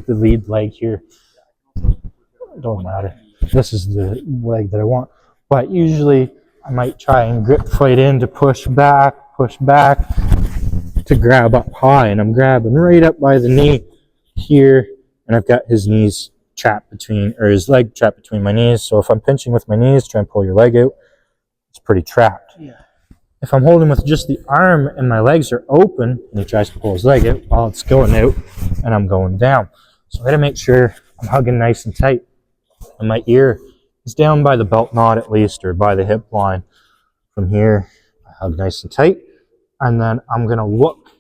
the lead leg here. It don't matter. This is the leg that I want. But usually I might try and grip fight in to push back, to grab up high. And I'm grabbing right up by the knee here. And I've got his knees trapped between, or his leg trapped between my knees. So if I'm pinching with my knees, try and pull your leg out, it's pretty trapped. Yeah. If I'm holding with just the arm and my legs are open, and he tries to pull his leg out while it's going out, and I'm going down. So I gotta make sure I'm hugging nice and tight. And my ear is down by the belt knot at least, or by the hip line. From here, I hug nice and tight. And then I'm gonna look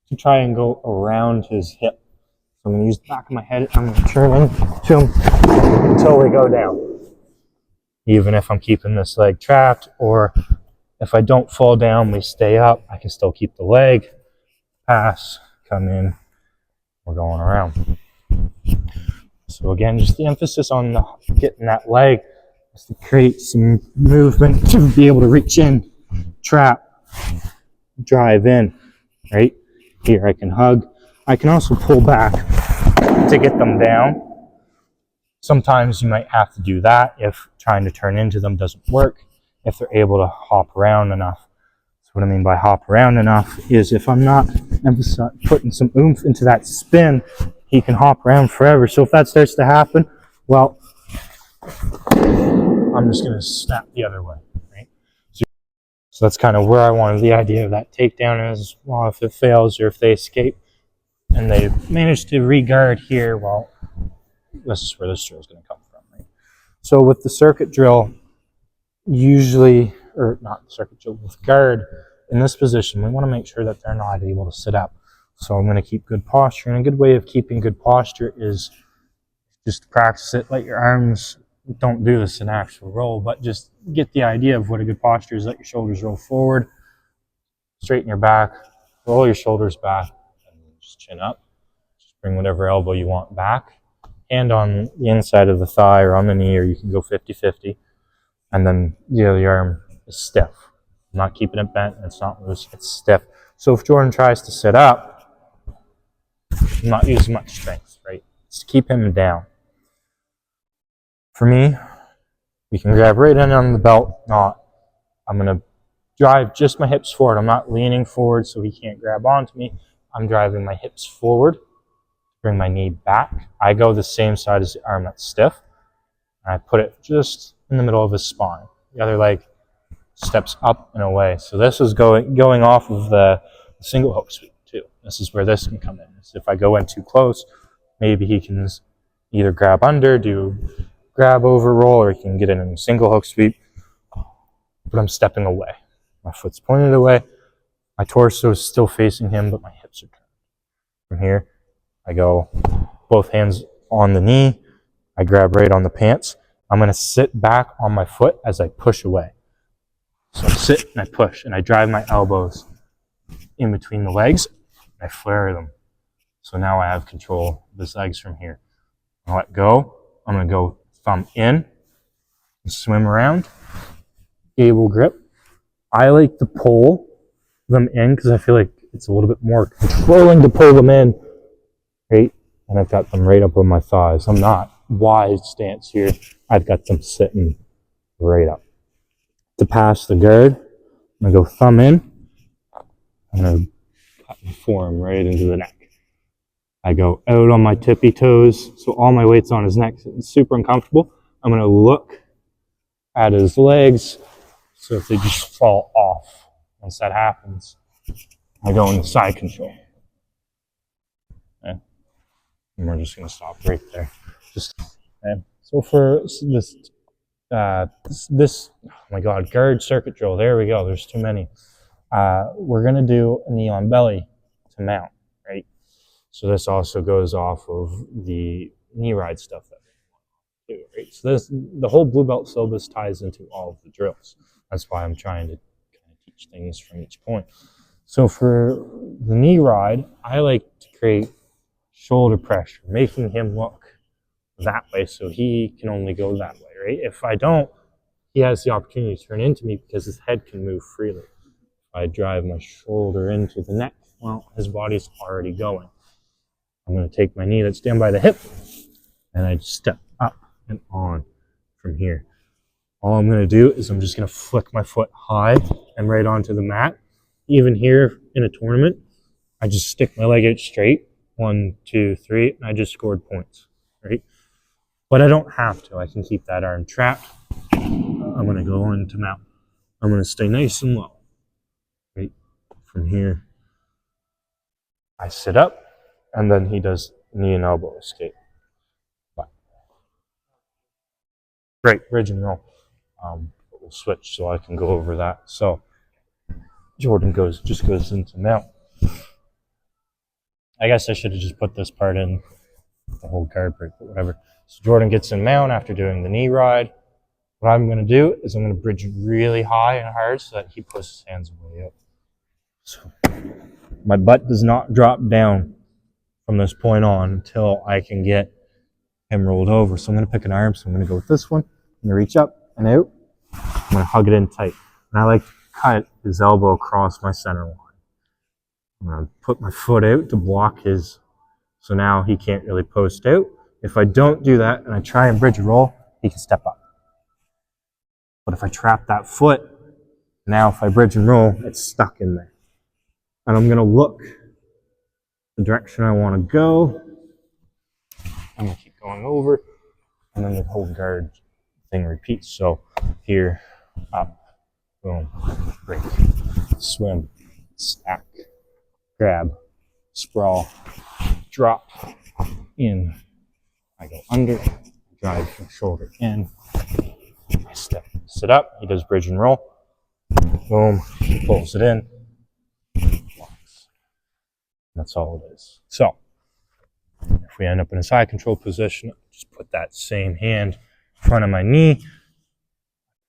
to try and go around his hip. So I'm gonna use the back of my head, I'm gonna turn into him until we go down. Even if I'm keeping this leg trapped, or if I don't fall down, we stay up, I can still keep the leg, pass, come in, we're going around. So again, just the emphasis on getting that leg is to create some movement to be able to reach in, trap, drive in, right? Here I can hug. I can also pull back to get them down. Sometimes you might have to do that if trying to turn into them doesn't work, if they're able to hop around enough. So what I mean by hop around enough is if I'm not putting some oomph into that spin, he can hop around forever. So if that starts to happen, well, I'm just going to snap the other way, right? So that's kind of where I wanted the idea of that takedown is, well, if it fails or if they escape and they manage to re-guard here, well, this is where this drill is going to come from, right? So with the circuit drill, usually, or not the circuit drill, with guard in this position, we want to make sure that they're not able to sit up. So I'm going to keep good posture, and a good way of keeping good posture is just to practice it. Let your arms, don't do this in actual roll, but just get the idea of what a good posture is. Let your shoulders roll forward, straighten your back, roll your shoulders back, and just chin up. Just bring whatever elbow you want back. Hand on the inside of the thigh or on the knee, or you can go 50-50. And then the other arm is stiff. I'm not keeping it bent, it's not loose, it's stiff. So if Jordan tries to sit up, I'm not using much strength, right? It's to keep him down. For me, we can grab right in on the belt knot. I'm going to drive just my hips forward. I'm not leaning forward so he can't grab onto me. I'm driving my hips forward, bring my knee back. I go the same side as the arm that's stiff. And I put it just in the middle of his spine. The other leg steps up and away. So this is going off of the single hook sweep too. This is where this can come in. So if I go in too close, maybe he can either grab under, do grab over roll, or he can get in a single hook sweep. But I'm stepping away. My foot's pointed away. My torso is still facing him, but my hips are turned. From here, I go both hands on the knee. I grab right on the pants. I'm going to sit back on my foot as I push away. So I sit and I push, and I drive my elbows in between the legs. And I flare them. So now I have control of his legs from here. I let go. I'm going to go thumb in and swim around. Gable grip. I like to pull them in because I feel like it's a little bit more controlling to pull them in, right? And I've got them right up on my thighs. I'm not wide stance here. I've got them sitting right up. To pass the guard, I'm going to go thumb in. I'm going to cut my forearm right into the neck. I go out on my tippy toes, so all my weight's on his neck. It's super uncomfortable. I'm going to look at his legs, so if they just fall off. Once that happens, I go into side control. Okay. And we're just going to stop right there. Okay. So for this, oh my God, guard circuit drill. There we go. There's too many. We're going to do a knee on belly to mount, right? So this also goes off of the knee ride stuff that we do, right? So the whole blue belt syllabus ties into all of the drills. That's why I'm trying to kind of teach things from each point. So for the knee ride, I like to create shoulder pressure, making him look that way so he can only go that way, right? If I don't, he has the opportunity to turn into me because his head can move freely. If I drive my shoulder into the neck, well, his body's already going. I'm going to take my knee that's down by the hip, and I step up and on from here. All I'm going to do is I'm just going to flick my foot high and right onto the mat. Even here in a tournament, I just stick my leg out straight. 1, 2, 3, and I just scored points, right? But I don't have to. I can keep that arm trapped. I'm going to go into mount. I'm going to stay nice and low, right? From here, I sit up, and then he does knee and elbow escape. But, great, bridge and roll. We'll switch so I can go over that. So Jordan just goes into mount. I guess I should have just put this part in the whole guard break, but whatever. So Jordan gets in mount after doing the knee ride. What I'm going to do is I'm going to bridge really high and hard so that he pushes his hands way up. So my butt does not drop down from this point on until I can get him rolled over. So I'm going to pick an arm. So I'm going to go with this one. I'm going to reach up and out. I'm going to hug it in tight. And I like to cut his elbow across my center line. I'm going to put my foot out to block his, so now he can't really post out. If I don't do that and I try and bridge a roll, he can step up. But if I trap that foot, now if I bridge and roll, it's stuck in there. And I'm going to look the direction I want to go. I'm going to keep going over, and then the whole guard thing repeats. So here, up, boom, break, swim, stack, grab, sprawl, drop, in. I go under, drive my shoulder in, I step, sit up, he does bridge and roll, boom, he pulls it in, blocks. That's all it is. So, if we end up in a side control position, just put that same hand in front of my knee,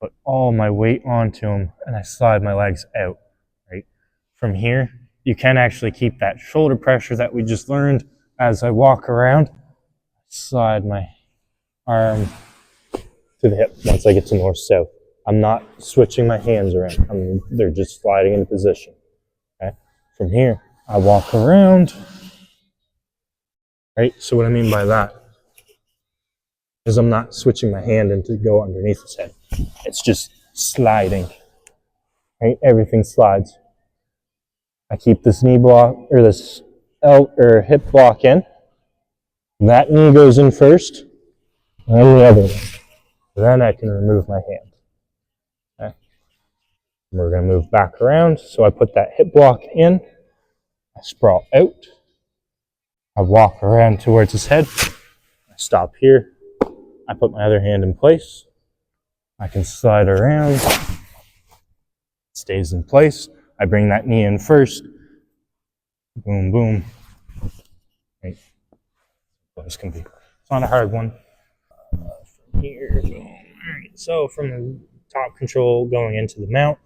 put all my weight onto him, and I slide my legs out, right? From here, you can actually keep that shoulder pressure that we just learned as I walk around. Slide my arm to the hip once I get to north-south. I'm not switching my hands around. They're just sliding into position. Okay? From here, I walk around. Right? So what I mean by that is I'm not switching my hand in to go underneath his head. It's just sliding. Right? Everything slides. I keep this knee block or this hip block in. That knee goes in first, and then the other one. Then I can remove my hand. Okay? And we're going to move back around. So I put that hip block in. I sprawl out. I walk around towards his head. I stop here. I put my other hand in place. I can slide around. It stays in place. I bring that knee in first. Boom, boom. Right. This can be. It's not a hard one. From here, boom. All right. So from the top control going into the mount,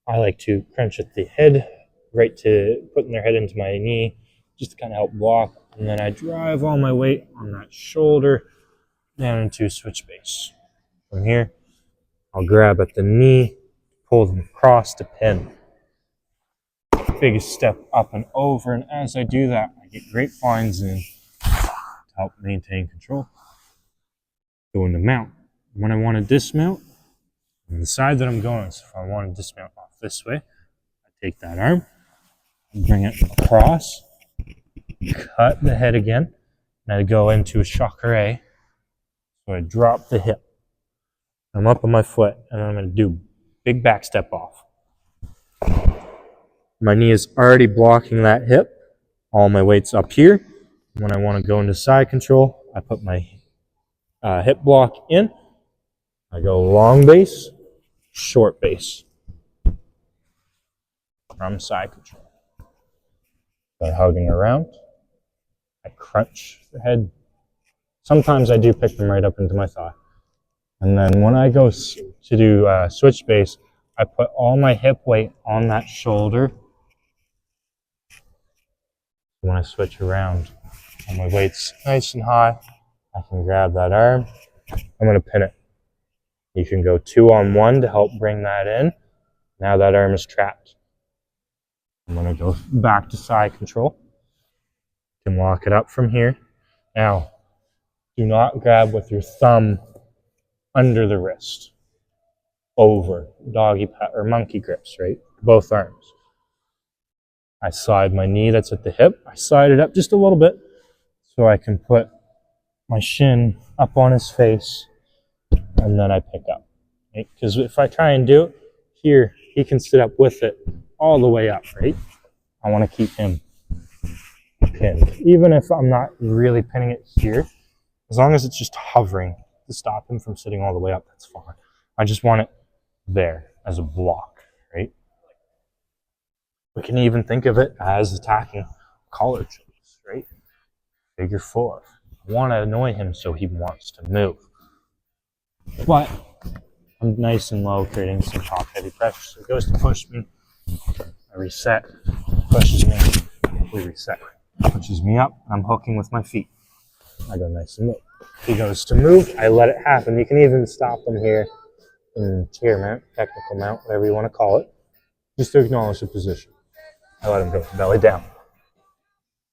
I like to crunch at the head, right to putting their head into my knee, just to kind of help block. And then I drive all my weight on that shoulder down into switch base. From here, I'll grab at the knee, pull them across to pin. Biggest step up and over, and as I do that, I get grapevines in to help maintain control. Go into mount. When I want to dismount, on the side that I'm going, so if I want to dismount off this way, I take that arm, bring it across, cut the head again, and I go into a chakra. So I drop the hip. I'm up on my foot, and I'm going to do big back step off. My knee is already blocking that hip. All my weight's up here. When I want to go into side control, I put my hip block in. I go long base, short base from side control. By hugging around, I crunch the head. Sometimes I do pick them right up into my thigh. And then when I go to do switch base, I put all my hip weight on that shoulder. When I switch around, and my weight's nice and high, I can grab that arm. I'm going to pin it. You can go 2-on-1 to help bring that in. Now that arm is trapped. I'm going to go back to side control. can lock it up from here. Now, do not grab with your thumb under the wrist, over doggy or monkey grips, right? Both arms. I slide my knee that's at the hip. I slide it up just a little bit so I can put my shin up on his face, and then I pick up. Right? Because if I try and do it here, he can sit up with it all the way up, right? I want to keep him pinned. Even if I'm not really pinning it here, as long as it's just hovering to stop him from sitting all the way up, that's fine. I just want it there as a block, right? We can even think of it as attacking collar chokes, right? Figure 4. I want to annoy him so he wants to move. But I'm nice and low, creating some top heavy pressure. So he goes to push me. I reset, pushes me, we reset. Pushes me up, I'm hooking with my feet. I go nice and low. He goes to move, I let it happen. You can even stop him here in chair mount, technical mount, whatever you want to call it, just to acknowledge the position. I let him go belly down.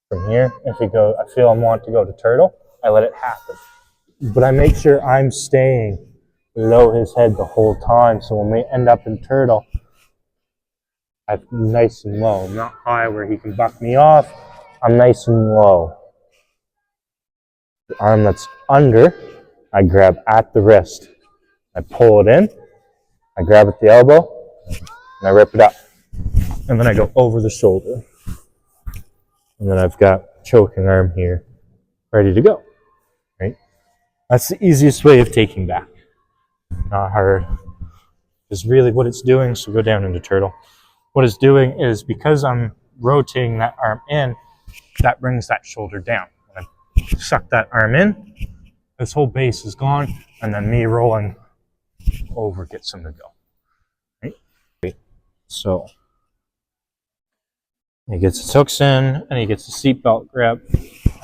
From here, if he goes, I feel I want to go to turtle, I let it happen. But I make sure I'm staying below his head the whole time, so when we end up in turtle, I'm nice and low. I'm not high where he can buck me off. I'm nice and low. The arm that's under, I grab at the wrist. I pull it in, I grab at the elbow, and I rip it up. And then I go over the shoulder. And then I've got choking arm here, ready to go. Right? That's the easiest way of taking back. Not hard. Because really what it's doing, so go down into turtle. What it's doing is, because I'm rotating that arm in, that brings that shoulder down. When I suck that arm in, this whole base is gone, and then me rolling over gets him to go. Right? So he gets his hooks in, and he gets the seatbelt grip,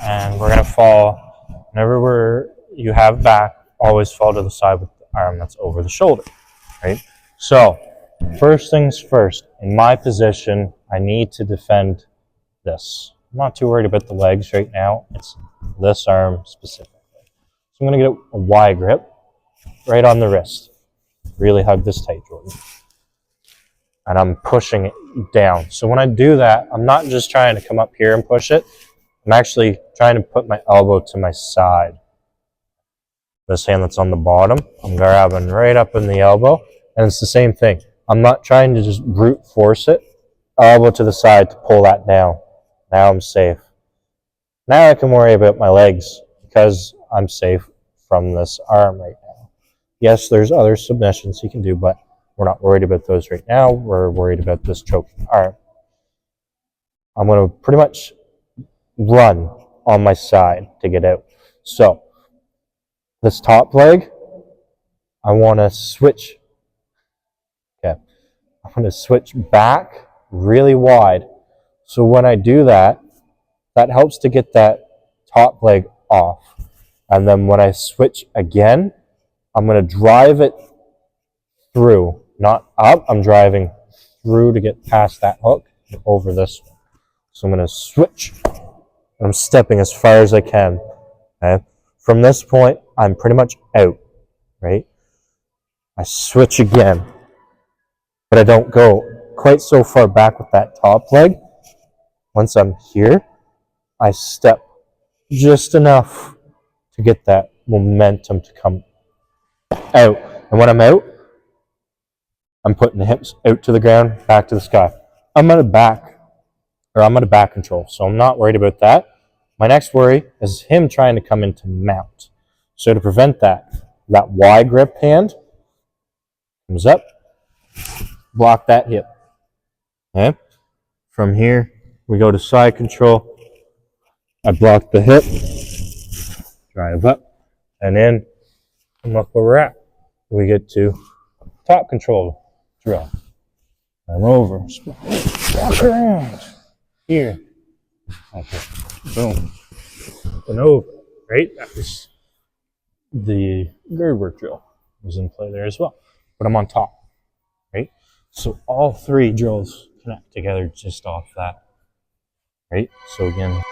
and we're going to fall. Whenever you have back, always fall to the side with the arm that's over the shoulder. Right? So, first things first, in my position, I need to defend this. I'm not too worried about the legs right now. It's this arm specifically. So I'm going to get a Y grip right on the wrist. Really hug this tight, Jordan. And I'm pushing it down. So when I do that, I'm not just trying to come up here and push it. I'm actually trying to put my elbow to my side. This hand that's on the bottom, I'm grabbing right up in the elbow. And it's the same thing. I'm not trying to just brute force it. Elbow to the side to pull that down. Now I'm safe. Now I can worry about my legs because I'm safe from this arm right now. Yes, there's other submissions he can do, but we're not worried about those right now. We're worried about this choking arm. I'm going to pretty much run on my side to get out. So, this top leg, I want to switch. Okay. I'm going to switch back really wide. So when I do that, that helps to get that top leg off. And then when I switch again, I'm going to drive it through, not up. I'm driving through to get past that hook and over this one. So I'm going to switch. I'm stepping as far as I can. Okay? From this point, I'm pretty much out. Right? I switch again. But I don't go quite so far back with that top leg. Once I'm here, I step just enough to get that momentum to come out. And when I'm out, I'm putting the hips out to the ground, back to the sky. I'm out of back control, so I'm not worried about that. My next worry is him trying to come into mount. So to prevent that Y grip hand comes up, block that hip. Okay? From here, we go to side control. I block the hip, drive up, and in, and look where we're at. We get to top control drill. I'm over, walk around, here, okay, boom, and over, right? That was the gird work drill was in play there as well, but I'm on top, right? So all three drills connect together just off that, right? So again,